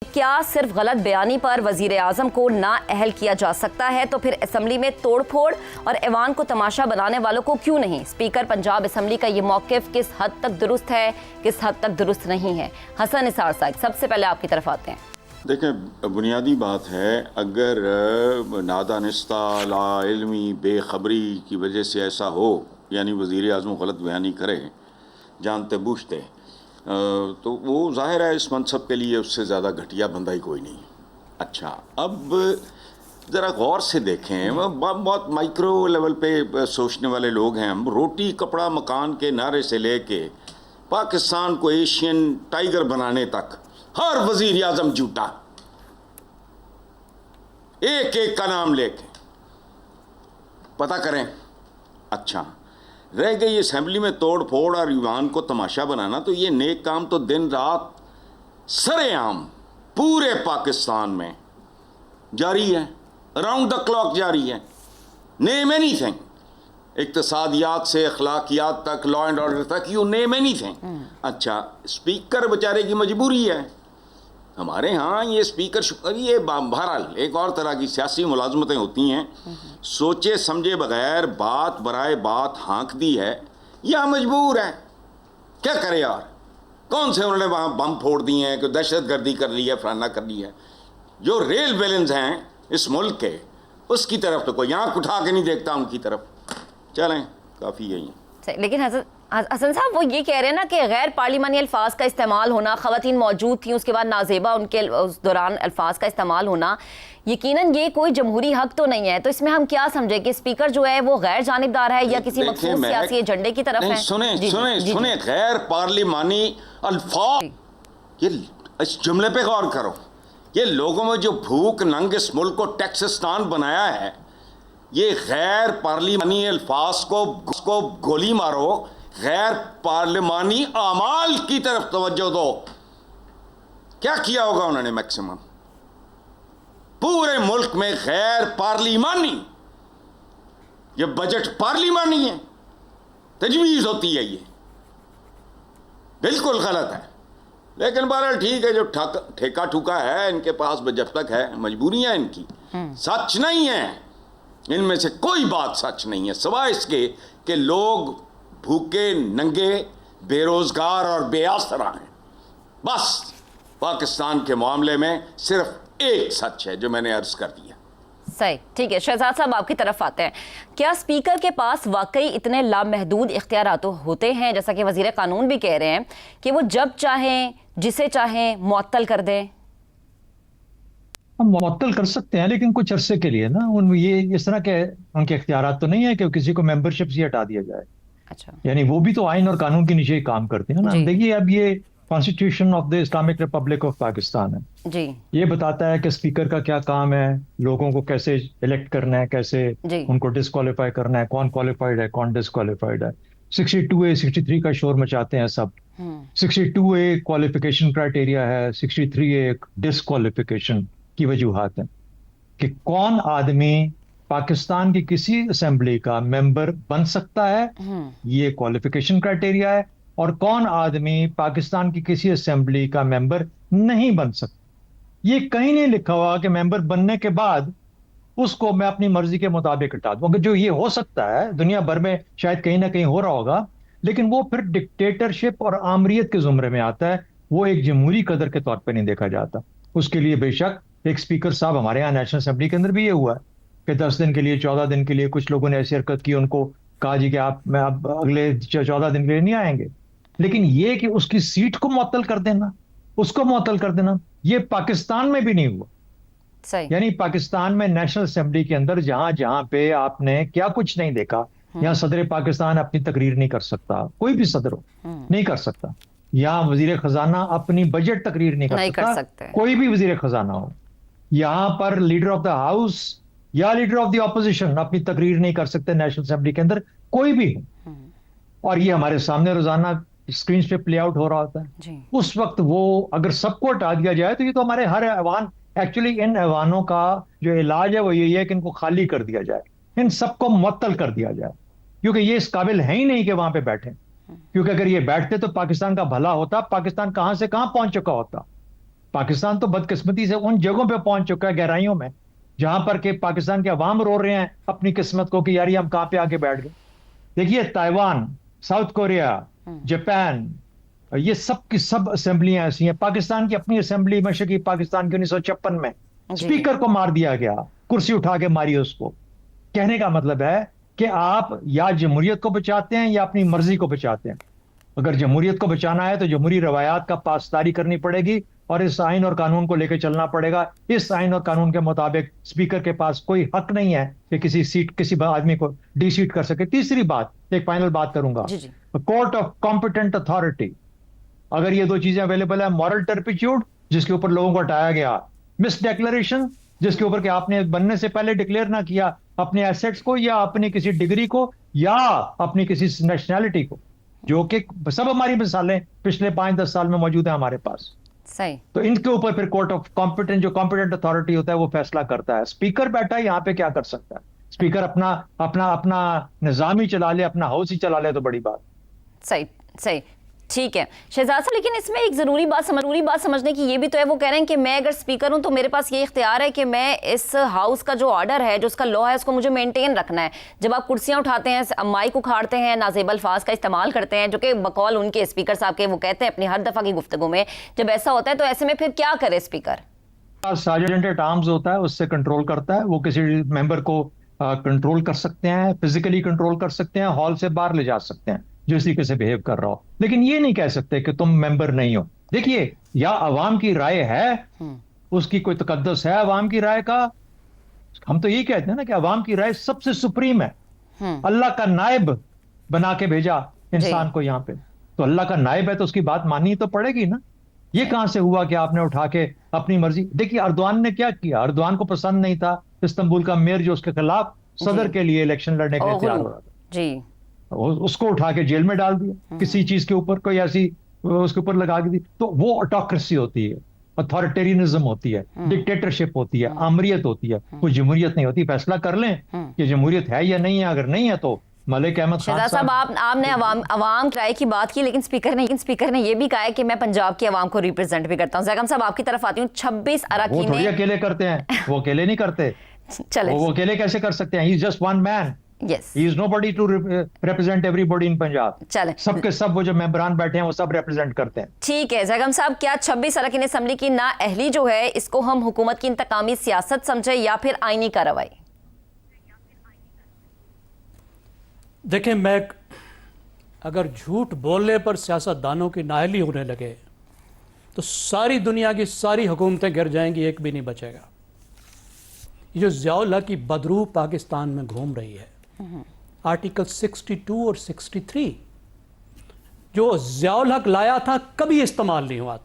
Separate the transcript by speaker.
Speaker 1: क्या सिर्फ गलत बयानी पर वजीर आजम को नाअहल किया जा सकता है तो फिर असम्बली में तोड़फोड़ और ऐवान को तमाशा बनाने वालों को क्यों नहीं? स्पीकर पंजाब असम्बली का ये मौक़िफ़ किस हद तक दुरुस्त है, किस हद तक दुरुस्त नहीं है? हसन निसार साहब, सबसे पहले आपकी तरफ आते हैं।
Speaker 2: देखें, बुनियादी बात है, अगर नादानिस्ता लाइल्मी बेखबरी की वजह से ऐसा हो, यानी वज़ीर आज़म गलत बयानी करे जानते बूझते, तो वो ज़ाहिर है इस मनसब के लिए उससे ज़्यादा घटिया बंदा ही कोई नहीं। अच्छा, अब ज़रा गौर से देखें, बहुत माइक्रो लेवल पे सोचने वाले लोग हैं हम। रोटी कपड़ा मकान के नारे से लेके पाकिस्तान को एशियन टाइगर बनाने तक हर वजीर आजम झूठा, एक एक का नाम लेके पता करें। अच्छा, रह गई असेंबली में तोड़ फोड़ और ईवान को तमाशा बनाना, तो ये नेक काम तो दिन रात सरेआम पूरे पाकिस्तान में जारी है, राउंड द क्लॉक जारी है। नेम एनीथिंग, इक्तसादियात से अखलाकियात तक, लॉ एंड ऑर्डर तक, यू नेम एनीथिंग। अच्छा, स्पीकर बेचारे की मजबूरी है। हमारे यहाँ ये स्पीकर, ये बहरहाल एक और तरह की सियासी मुलाजमतें होती हैं। सोचे समझे बगैर बात बराए बात हाँक दी है या मजबूर है, क्या करे यार। कौन से उन्होंने वहाँ बम फोड़ दिए हैं, कि दहशतगर्दी कर ली है, फलाना कर ली है। जो रेल बैलेंस हैं इस मुल्क के, उसकी तरफ तो कोई आँख उठा के नहीं देखता उनकी तरफ। चलें, काफ़ी यही है।
Speaker 1: लेकिन हसन साहब, वो ये कह रहे हैं ना कि गैर पार्लिमानी अल्फाज का इस्तेमाल होना, ख़वातीन मौजूद थी, उसके बाद नाजेबा उनके उस दौरान अल्फाज का इस्तेमाल होना, यकीनन ये कोई जमहूरी हक तो नहीं है। तो इसमें हम क्या समझे कि स्पीकर जो है वो गैर जानिबदार है या किसी मखसूस सियासी एजेंडे की तरफ है?
Speaker 2: सुने, गैर पार्लिमानी अल्फाज, ये इस जुमले पे गौर करो। ये लोगों में जो भूख नंग इस मुल्क को टेक्सिस्तान बनाया है, ये गैर पार्लिमानी अल्फाज को गोली मारो, गैर पार्लिमानी आमाल की तरफ तवज्जो दो। क्या किया होगा उन्होंने? मैक्सिमम पूरे मुल्क में गैर पार्लिमानी, ये बजट पार्लिमानी है, तजवीज़ होती है, ये बिल्कुल गलत है। लेकिन बहरहाल ठीक है, जो ठेका ठुका है इनके पास जब तक है, मजबूरियां इनकी, सच नहीं है इनमें से कोई बात सच नहीं है, सिवाय इसके कि लोग भूखे नंगे बेरोजगार और बेआसरा हैं। बस पाकिस्तान के मामले में सिर्फ एक सच है जो मैंने अर्ज कर दिया।
Speaker 1: सही, ठीक है। शहजाद साहब, आपकी तरफ आते हैं। क्या स्पीकर के पास वाकई इतने लामहदूद इख्तियारात होते हैं, जैसा कि वजीर कानून भी कह रहे हैं कि वो जब चाहें जिसे चाहें मुअत्तल कर दें?
Speaker 3: हम मुअत्तल कर सकते हैं, लेकिन कुछ अरसे के लिए ना। उन ये इस तरह के उनके इख्तियारात तो नहीं है कि किसी को मेंबरशिप से हटा दिया जाए।
Speaker 1: अच्छा,
Speaker 3: यानी वो भी तो आइन और कानून के नीचे ही काम करते हैं ना। देखिए, अब ये constitution of the Islamic Republic of Pakistan है
Speaker 1: जी,
Speaker 3: ये बताता है कि स्पीकर का क्या काम है, लोगों को कैसे इलेक्ट करना है, कैसे उनको डिस्क्वालीफाई करना है, कौन क्वालिफाइड है, कौन डिस्क्वालीफाइड है। 62A 63 का शोर मचाते हैं सब। 62A क्वालिफिकेशन क्राइटेरिया है, 63A डिस्क्वालिफिकेशन की वजूहात है कि कौन आदमी पाकिस्तान की किसी असेंबली का मेंबर बन सकता है, ये क्वालिफिकेशन क्राइटेरिया है, और कौन आदमी पाकिस्तान की किसी असेंबली का मेंबर नहीं बन सकता। ये कहीं नहीं लिखा हुआ कि मेंबर बनने के बाद उसको मैं अपनी मर्जी के मुताबिक हटा दूं। अगर जो ये हो सकता है, दुनिया भर में शायद कहीं ना कहीं हो रहा होगा, लेकिन वो फिर डिक्टेटरशिप और आमरीत के जुमरे में आता है। वो एक जमहूरी कदर के तौर पर नहीं देखा जाता। उसके लिए बेशक एक स्पीकर साहब, हमारे यहाँ नेशनल असेंबली के अंदर भी ये हुआ है कि 10 दिन के लिए, 14 दिन के लिए कुछ लोगों ने ऐसी हरकत की, उनको कहा जी कि आप मैं अब अगले 14 दिन के लिए नहीं आएंगे। लेकिन ये कि उसकी सीट को मुअत्तल कर देना, उसको मुअत्तल कर देना, ये पाकिस्तान में भी नहीं हुआ।
Speaker 1: सही।
Speaker 3: यानी पाकिस्तान में नेशनल असेंबली के अंदर जहां जहां पे आपने क्या कुछ नहीं देखा, यहाँ सदर पाकिस्तान अपनी तकरीर नहीं कर सकता, कोई भी सदर हो नहीं कर सकता। यहाँ वजीर खजाना अपनी बजट तकरीर नहीं कर सकता, कोई भी वजीर खजाना हो। यहाँ पर लीडर ऑफ द हाउस या लीडर ऑफ द ऑपोजिशन अपनी तकरीर नहीं कर सकते नेशनल असेंबली के अंदर, कोई भी हो। और ये हमारे सामने रोजाना स्क्रीन पे प्ले आउट हो रहा होता है। उस वक्त वो अगर सबको हटा दिया जाए तो ये तो हमारे हर ऐवान, एक्चुअली इन ऐवानों का जो इलाज है वो यही है कि इनको खाली कर दिया जाए, इन सबको मुअत्तल कर दिया जाए, क्योंकि ये इस काबिल है ही नहीं कि वहां पे बैठे। क्योंकि अगर ये बैठते तो पाकिस्तान का भला होता। पाकिस्तान कहां से कहां पहुंच चुका होता। पाकिस्तान तो बदकिस्मती से उन जगहों पे पहुंच चुका है, गहराइयों में, जहां पर के पाकिस्तान के अवाम रो रहे हैं अपनी किस्मत को कि यार ये हम कहां पे आके बैठ गए। देखिए ताइवान, साउथ कोरिया, जापान, ये सब की सब असेंबलियां ऐसी हैं। पाकिस्तान की अपनी असेंबली मशरकी पाकिस्तान के 1956 में स्पीकर को मार दिया गया, कुर्सी उठा के मारी उसको। कहने का मतलब है कि आप या जमहूरियत को बचाते हैं या अपनी मर्जी को बचाते हैं। अगर जमहूरियत को बचाना है तो जमहूरी रवायात का पासदारी करनी पड़ेगी और इस आइन और कानून को लेकर चलना पड़ेगा। इस आइन और कानून के मुताबिक स्पीकर के पास कोई हक नहीं है कि किसी सीट, किसी आदमी को डी-सीट कर सके। तीसरी बात, एक फाइनल बात करूंगा, कोर्ट ऑफ कॉम्पिटेंट अथॉरिटी। अगर ये दो चीजें अवेलेबल है, मॉरल टर्पिट्यूड जिसके ऊपर लोगों को हटाया गया, मिस डिक्लेरेशन जिसके ऊपर कि आपने बनने से पहले डिक्लेयर ना किया अपने एसेट्स को या अपनी किसी डिग्री को या अपनी किसी नेशनैलिटी को, जो कि सब हमारी मिसालें पिछले 5-10 साल में मौजूद है हमारे पास।
Speaker 1: सही।
Speaker 3: तो इनके ऊपर फिर कोर्ट ऑफ कॉम्पिटेंट, जो कॉम्पिटेंट अथॉरिटी होता है, वो फैसला करता है। स्पीकर बैठा है यहाँ पे, क्या कर सकता है स्पीकर? अपना अपना अपना निजाम ही चला ले, अपना हाउस ही चला ले तो बड़ी बात।
Speaker 1: सही सही, ठीक है शहजाद साहब, लेकिन इसमें एक ज़रूरी बात समझने की ये भी तो है। वो कह रहे हैं कि मैं अगर स्पीकर हूं तो मेरे पास ये इख्तियार है कि मैं इस हाउस का जो ऑर्डर है, जो उसका लॉ है, उसको मुझे मेंटेन रखना है। जब आप कुर्सियां उठाते हैं, माइक उखाड़ते हैं, नाजेब अल्फाज का इस्तेमाल करते हैं, जो कि बकौल उनके स्पीकर साहब के वो कहते हैं अपनी हर दफ़ा की गुफ्तगू में, जब ऐसा होता है तो ऐसे में फिर क्या करे स्पीकर?
Speaker 3: सार्जेंट एट आर्म्स होता है, उससे कंट्रोल करता है। वो किसी मेंबर को कंट्रोल कर सकते हैं, फिजिकली कंट्रोल कर सकते हैं, हॉल से बाहर ले जा सकते हैं जिस तरीके से बिहेव कर रहा हो, लेकिन ये नहीं कह सकते कि तुम मेंबर नहीं हो। देखिए, या अवाम की राय है, उसकी कोई तकद्दुस है अवाम की राय का। हम तो यही कहते हैं ना कि अवाम की राय सबसे सुप्रीम है। अल्लाह का नायब बना के भेजा इंसान को यहाँ पे, तो अल्लाह का नायब है तो उसकी बात माननी तो पड़ेगी ना। ये कहां से हुआ कि आपने उठा के अपनी मर्जी? देखिए अर्दवान ने क्या किया, अर्दवान को पसंद नहीं था इस्तांबुल का मेयर जो उसके खिलाफ सदर के लिए इलेक्शन लड़ने के लिए तैयार हो रहा था
Speaker 1: जी,
Speaker 3: उसको उठा के जेल में डाल दिया किसी चीज के ऊपर, कोई ऐसी उसके ऊपर लगा के दी। तो वो ऑटोक्रेसी होती है, अथॉरिटेरियनिज्म होती है, डिक्टेटरशिप होती है, आमरियत होती है, वो जमहूरियत नहीं होती। फैसला कर लें कि जमहूरियत है या नहीं है। अगर नहीं है तो मलिक अहमद खान
Speaker 1: साहब, आपने अवाम राय की बात की, लेकिन स्पीकर ने ये भी कहा है कि मैं पंजाब की अवाम को रिप्रेजेंट भी करता हूँ। ज़ैगम साहब, आपकी तरफ आती हूँ। 26 अरकान
Speaker 3: वो अकेले करते हैं, वो अकेले नहीं करते।
Speaker 1: चले,
Speaker 3: वो अकेले कैसे कर सकते हैं? He is just one man.
Speaker 1: Yes.
Speaker 3: He is nobody to represent everybody in Punjab.
Speaker 1: चले,
Speaker 3: सबके सब वो जो मेंबरान बैठे हैं वो सब रिप्रेजेंट करते हैं।
Speaker 1: ठीक है ज़ैगम साहब, क्या 26 अरकान असम्बली की नाअहली जो है, इसको हम हुकूमत की इंतकामी सियासत समझे या फिर आईनी कार्रवाई?
Speaker 4: देखें, मैं अगर झूठ बोलने पर सियासतदानों की नाअहली होने लगे तो सारी दुनिया की सारी हुकूमतें गिर जाएंगी, एक भी नहीं बचेगा। ये जो ज़ियाउल हक की बदरूह पाकिस्तान में घूम रही है, आर्टिकल 62 और 63 जो ज़ियाउल हक लाया था कभी इस्तेमाल नहीं हुआ था।